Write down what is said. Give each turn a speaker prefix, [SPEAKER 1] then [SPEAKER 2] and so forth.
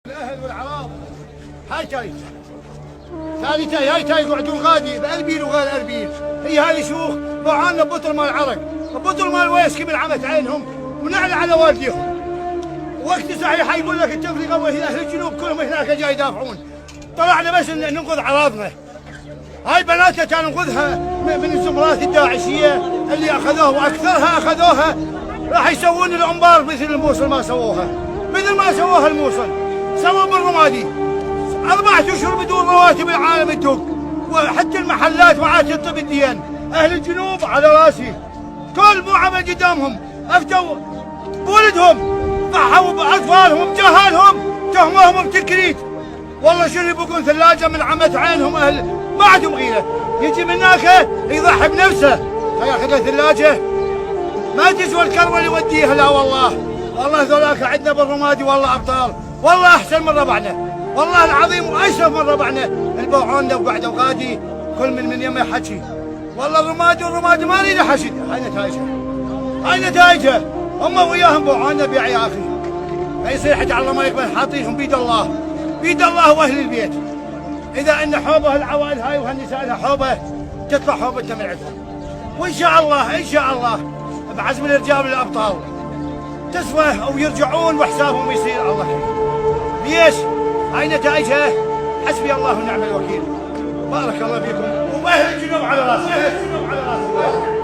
[SPEAKER 1] الاهل والعراض هاي تايت ثالثة هاي تايت وعدون غادي بأربيل وغير أربيل. هي هاي شيوخ ضوعانا بطل مال العرق بطل مال ويس كبر عمت عينهم ونعلى على والديهم. وقت صحيح يقول لك التفرقة واهل الجنوب كلهم هناك جاي يدافعون. طلعنا بس ننقذ عراضنا. هاي بناتنا كانوا ننقذها من الزمرات الداعشية اللي أخذوها وأكثرها أخذوها راح يسوون الأنبار مثل الموصل ما سووها مثل ما سووها الموصل. سووا بالرمادي 4 أشهر بدون رواتب العالم الدق وحتى المحلات وعاد تطب الديان. أهل الجنوب على راسي كل مو عمل قدامهم أفتوا بولدهم ضحوا بأطفالهم جهالهم تهموهم بتكريت. والله شنو يبقون ثلاجة من عمت عينهم أهل ما عندهم غيرة. يجي من هناك يضحي بنفسه ياخذ له ثلاجة ما تسوى الكروة اللي يوديها. لا والله ذولاك عندنا بالرمادي والله أبطال والله أحسن من ربعنا والله العظيم وأشرف من ربعنا. البوعون لو قعدوا غادي كل من يمه يحكي. والله الرمادي ما نريد حشد. هاي نتائجها هم وياهم بوعونا بيع يا أخي. ما يصير حد على الله ما يقبل حاطيهم بيد الله واهل البيت. اذا ان حوبه العوائل هاي وهالنساء لها حوبه تطلع حوبتها من عندهم. وان شاء الله بعزم الرجال الابطال تسوى او يرجعون وحسابهم يصير الله خير. ليش؟ هاي نتائجها حسبي الله ونعم الوكيل. بارك الله فيكم واهل الجنوب على راسي.